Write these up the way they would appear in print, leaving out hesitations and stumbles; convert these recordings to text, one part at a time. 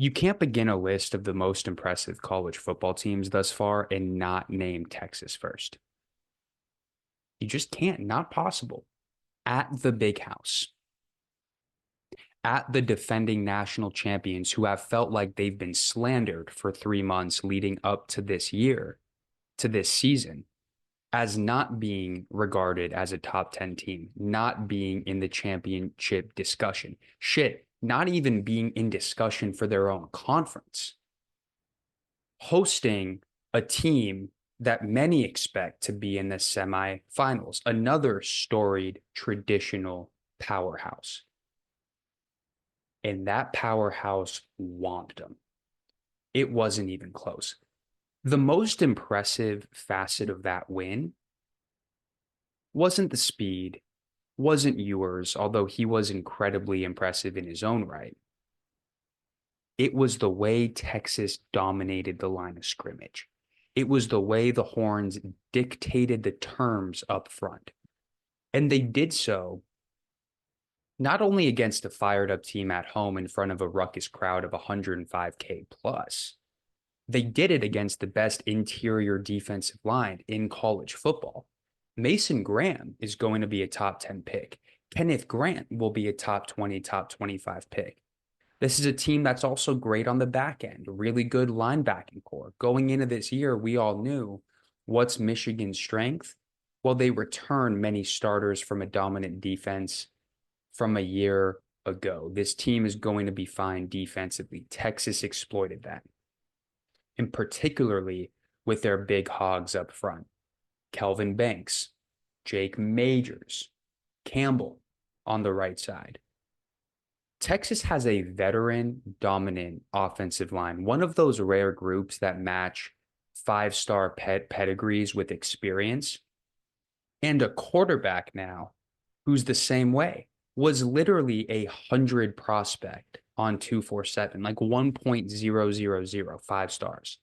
You can't begin a list of the most impressive college football teams thus far and not name Texas first. You just can't, not possible. At the big house, at the defending national champions who have felt like they've been slandered for 3 months leading up to this year, to this season, as not being regarded as a top 10 team, not being in the championship discussion. Shit, not even being in discussion for their own conference. Hosting a team that many expect to be in the semifinals, another storied traditional powerhouse. And that powerhouse whomped them. It wasn't even close. The most impressive facet of that win wasn't the speed, wasn't Ewers, although he was incredibly impressive in his own right. It was the way Texas dominated the line of scrimmage. It was the way the Horns dictated the terms up front. And they did so not only against a fired up team at home in front of a ruckus crowd of 105K plus, they did it against the best interior defensive line in college football. Mason Graham is going to be a top 10 pick. Kenneth Grant will be a top 20, top 25 pick. This is a team that's also great on the back end, really good linebacking core. Going into this year, we all knew what's Michigan's strength. Well, they return many starters from a dominant defense from a year ago. This team is going to be fine defensively. Texas exploited that, and particularly with their big hogs up front. Kelvin Banks, Jake Majors, Campbell on the right side. Texas has a veteran dominant offensive line, one of those rare groups that match five-star pedigrees with experience, and a quarterback now who's the same way, was literally 100 prospect on 247, like 1.000 5 stars.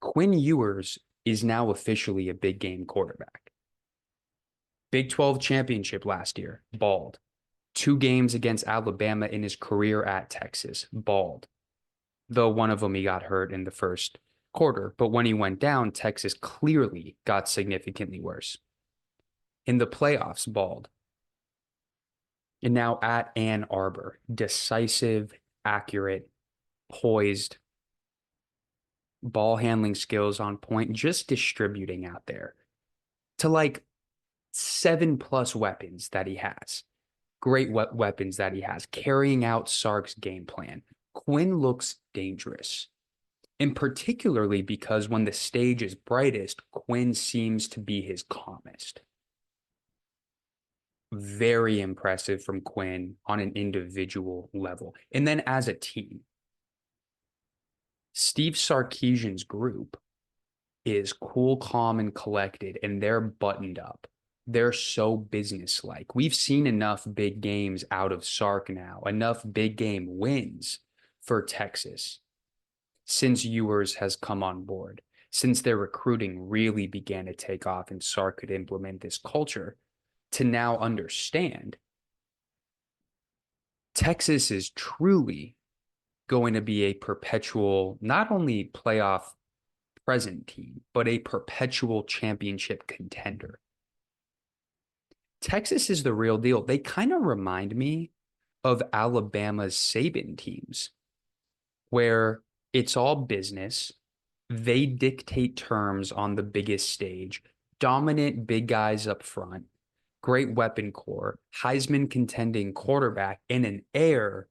Quinn Ewers is now officially a big game quarterback. Big 12 championship last year, bald. 2 games against Alabama in his career at Texas, bald. Though one of them he got hurt in the first quarter. But when he went down, Texas clearly got significantly worse. In the playoffs, bald. And now at Ann Arbor, decisive, accurate, poised, ball handling skills on point, just distributing out there to like 7+ weapons that he has. Great weapons that he has, carrying out Sark's game plan. Quinn looks dangerous, and particularly because when the stage is brightest, Quinn seems to be his calmest. Very impressive from Quinn on an individual level. And then as a team, Steve Sarkisian's group is cool, calm, and collected, and they're buttoned up. They're so businesslike. We've seen enough big games out of Sark now, enough big game wins for Texas since Ewers has come on board, since their recruiting really began to take off and Sark could implement this culture, to now understand Texas is truly going to be a perpetual, not only playoff present team, but a perpetual championship contender. Texas is the real deal. They kind of remind me of Alabama's Saban teams, where it's all business. They dictate terms on the biggest stage, dominant big guys up front, great weapon core, Heisman contending quarterback, and an air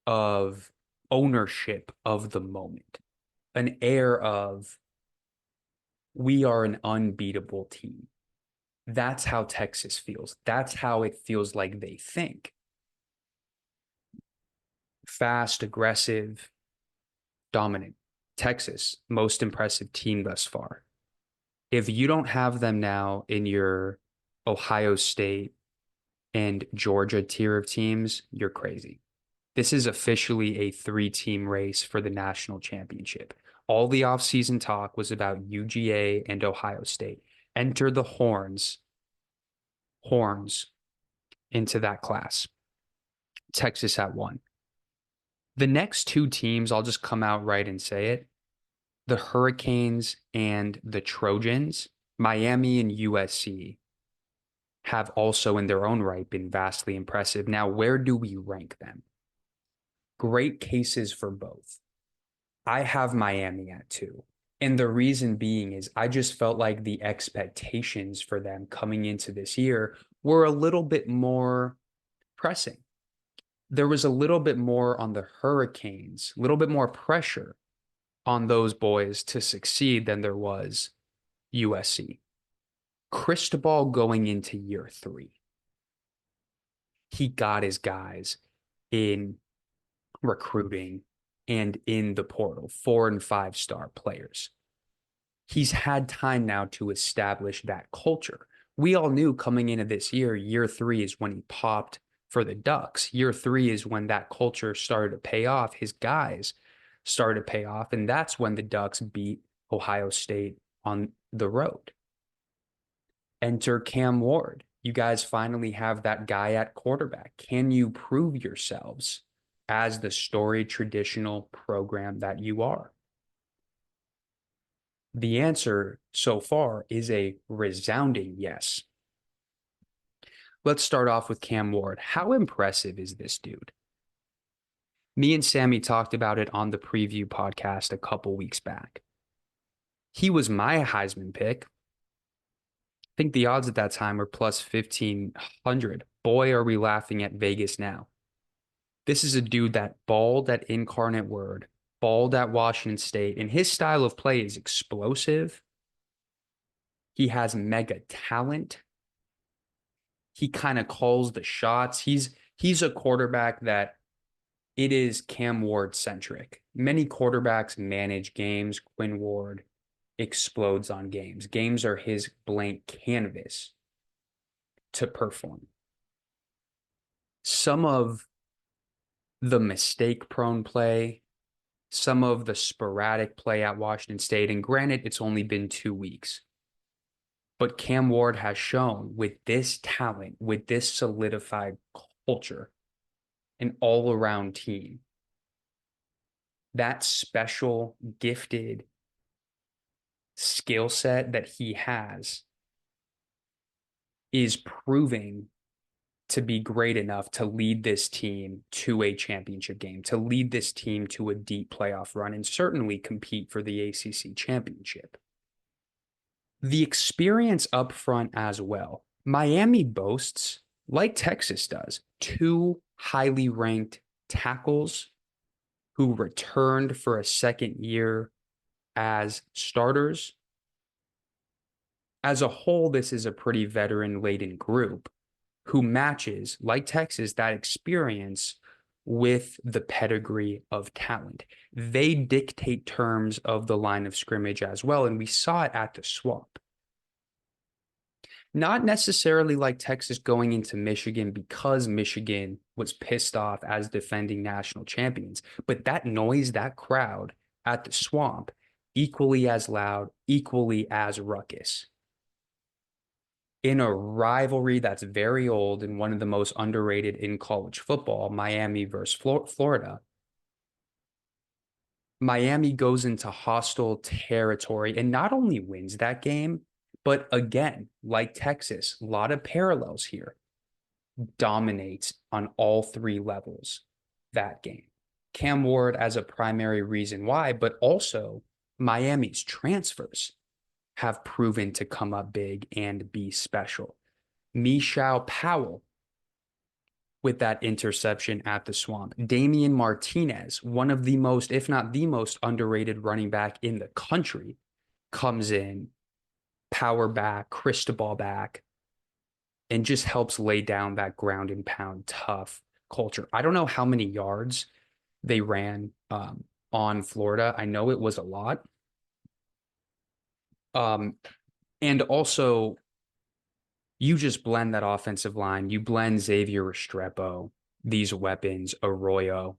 of ownership of the moment, an air of we are an unbeatable team. That's how Texas feels. That's how it feels like they think. Fast, aggressive, dominant. Texas, most impressive team thus far. If you don't have them now in your Ohio State and Georgia tier of teams, you're crazy. This is officially a 3-team race for the national championship. All the offseason talk was about UGA and Ohio State. Enter the horns into that class. Texas at 1. The next two teams, I'll just come out right and say it, the Hurricanes and the Trojans, Miami and USC, have also in their own right been vastly impressive. Now, where do we rank them? Great cases for both. I have Miami at 2. And the reason being is I just felt like the expectations for them coming into this year were a little bit more pressing. There was a little bit more on the Hurricanes, a little bit more pressure on those boys to succeed than there was USC. Cristobal going into year 3, he got his guys in recruiting and in the portal, 4 and 5-star players. He's had time now to establish that culture. We all knew coming into this year 3 is when he popped for the Ducks. Year 3 is when that culture started to pay off. His guys started to pay off. And that's when the Ducks beat Ohio State on the road. Enter Cam Ward. You guys finally have that guy at quarterback. Can you prove yourselves as the storied traditional program that you are? The answer so far is a resounding yes. Let's start off with Cam Ward. How impressive is this dude? Me and Sammy talked about it on the preview podcast a couple weeks back. He was my Heisman pick. I think the odds at that time were plus 1,500. Boy, are we laughing at Vegas now. This is a dude that balled at Incarnate Word, balled at Washington State, and his style of play is explosive. He has mega talent. He kind of calls the shots. He's a quarterback that it is Cam Ward centric. Many quarterbacks manage games. Quinn Ward explodes on games. Games are his blank canvas to perform. Some of the mistake-prone play, some of the sporadic play at Washington State, and granted, it's only been 2 weeks, but Cam Ward has shown with this talent, with this solidified culture, an all-around team, that special, gifted skill set that he has is proving to be great enough to lead this team to a championship game, to lead this team to a deep playoff run, and certainly compete for the ACC championship. The experience up front as well. Miami boasts, like Texas does, 2 highly ranked tackles who returned for a second year as starters. As a whole, this is a pretty veteran-laden group who matches, like Texas, that experience with the pedigree of talent. They dictate terms of the line of scrimmage as well, and we saw it at the Swamp. Not necessarily like Texas going into Michigan because Michigan was pissed off as defending national champions, but that noise, that crowd at the Swamp, equally as loud, equally as ruckus. In a rivalry that's very old and one of the most underrated in college football, Miami versus Florida, Miami goes into hostile territory and not only wins that game, but again, like Texas, a lot of parallels here, dominates on all 3 levels that game. Cam Ward as a primary reason why, but also Miami's transfers have proven to come up big and be special. Michelle Powell with that interception at the Swamp. Damian Martinez, one of the most, if not the most underrated running back in the country, comes in, power back, Cristobal back, and just helps lay down that ground and pound tough culture. I don't know how many yards they ran on Florida. I know it was a lot. And also, you just blend that offensive line. You blend Xavier Restrepo, these weapons, Arroyo,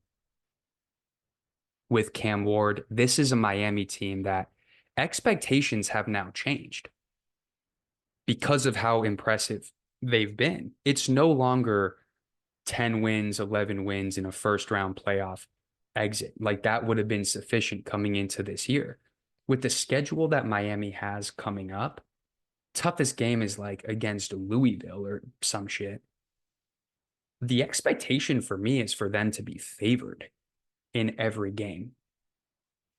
with Cam Ward. This is a Miami team that expectations have now changed because of how impressive they've been. It's no longer 10 wins, 11 wins in a first-round playoff exit. Like that would have been sufficient coming into this year. With the schedule that Miami has coming up, toughest game is like against Louisville or some shit. The expectation for me is for them to be favored in every game.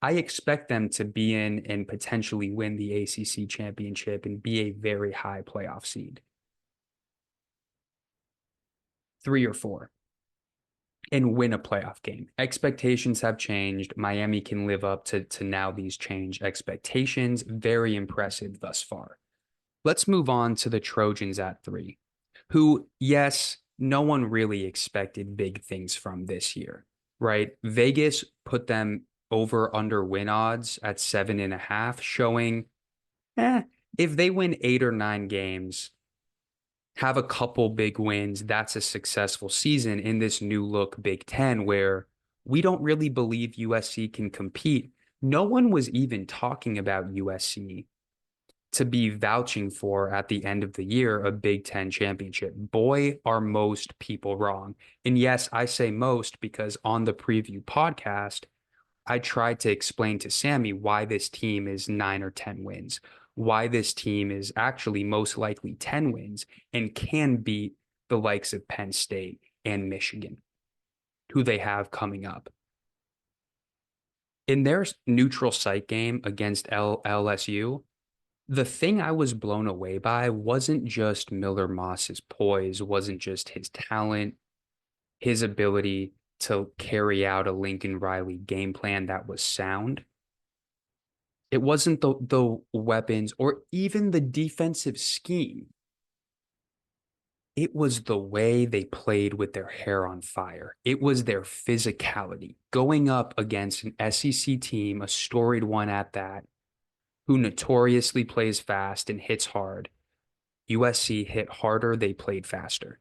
I expect them to be in and potentially win the ACC championship and be a very high playoff seed. 3 or 4 and win a playoff game. Expectations have changed. Miami can live up to now these changed expectations. Very impressive thus far. Let's move on to the Trojans at 3, who, yes, no one really expected big things from this year, right? Vegas put them over under win odds at 7.5, showing if they win 8 or 9 games, have a couple big wins, that's a successful season in this new look Big Ten where we don't really believe USC can compete. No one was even talking about USC to be vouching for at the end of the year a Big Ten championship. Boy, are most people wrong. And yes, I say most because on the preview podcast, I tried to explain to Sammy why this team is 9 or 10 wins, why this team is actually most likely 10 wins and can beat the likes of Penn State and Michigan, who they have coming up. In their neutral site game against LSU, the thing I was blown away by wasn't just Miller Moss's poise, wasn't just his talent, his ability to carry out a Lincoln Riley game plan that was sound. It wasn't the weapons or even the defensive scheme. It was the way they played with their hair on fire. It was their physicality going up against an SEC team, a storied one at that, who notoriously plays fast and hits hard. USC hit harder, they played faster.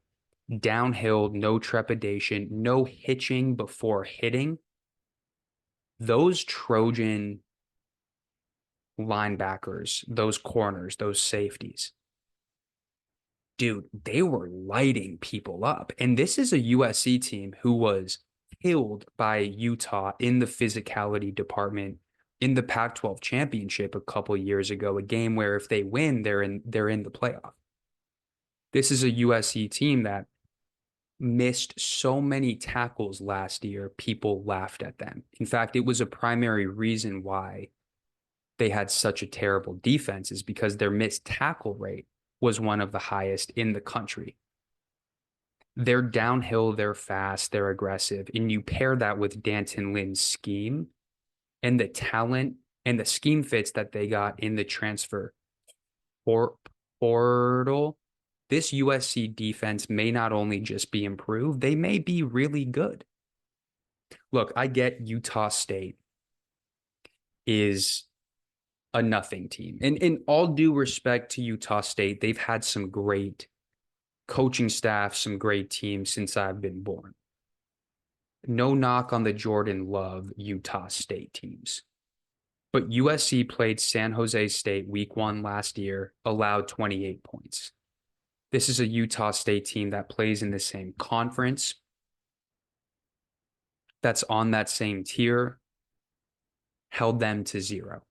Downhill, no trepidation, no hitching before hitting. Those Trojan linebackers, those corners, those safeties, dude, they were lighting people up. And this is a USC team who was killed by Utah in the physicality department in the Pac-12 championship a couple years ago, a game where if they win, they're in the playoff. This is a USC team that missed so many tackles last year, people laughed at them. In fact, it was a primary reason why they had such a terrible defense is because their missed tackle rate was one of the highest in the country. They're downhill, they're fast, they're aggressive, and you pair that with Danton Lynn's scheme and the talent and the scheme fits that they got in the transfer portal. This USC defense may not only just be improved, they may be really good. Look, I get Utah State is a nothing team. And in all due respect to Utah State, they've had some great coaching staff, some great teams since I've been born. No knock on the Jordan Love Utah State teams. But USC played San Jose State week 1 last year, allowed 28 points. This is a Utah State team that plays in the same conference, that's on that same tier, held them to 0.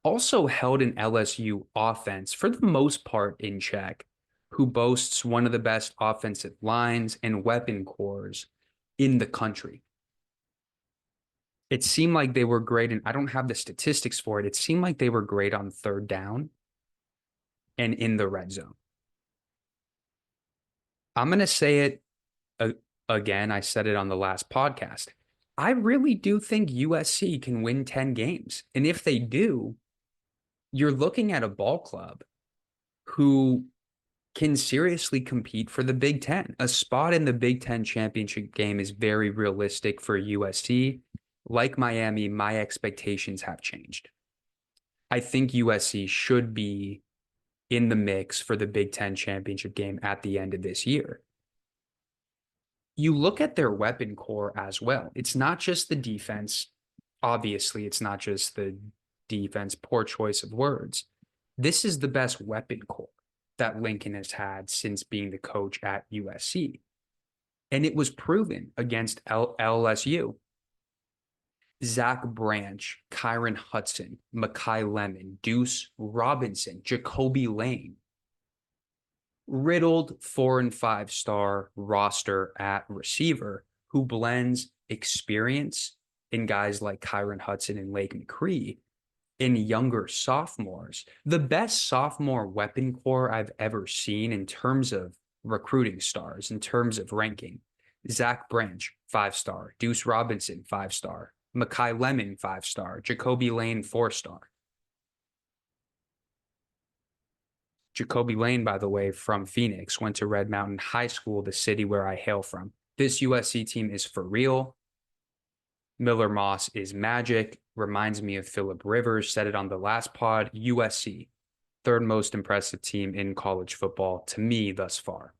Also held an LSU offense, for the most part, in check, who boasts one of the best offensive lines and weapon cores in the country. It seemed like they were great, and I don't have the statistics for it. It seemed like they were great on 3rd down and in the red zone. I'm going to say it again. I said it on the last podcast. I really do think USC can win 10 games. And if they do, you're looking at a ball club who can seriously compete for the Big Ten. A spot in the Big Ten championship game is very realistic for USC. Like Miami, my expectations have changed. I think USC should be in the mix for the Big Ten championship game at the end of this year. You look at their weapon core as well. It's not just the defense. Obviously, it's not just the defense, poor choice of words. This is the best weapon core that Lincoln has had since being the coach at USC. And it was proven against LSU. Zach Branch, Kyron Hudson, Makai Lemon, Deuce Robinson, Jacoby Lane. Riddled 4 and 5 star roster at receiver who blends experience in guys like Kyron Hudson and Lake McCree in younger sophomores. The best sophomore weapon core I've ever seen in terms of recruiting stars, in terms of ranking. Zach Branch, 5 star. Deuce Robinson, 5 star. Makai Lemon, 5 star. Jacoby Lane, 4 star. Jacoby Lane, by the way, from Phoenix, went to Red Mountain High School, the city where I hail from. This USC team is for real. Miller Moss is magic, reminds me of Phillip Rivers, said it on the last pod. USC, third most impressive team in college football to me thus far.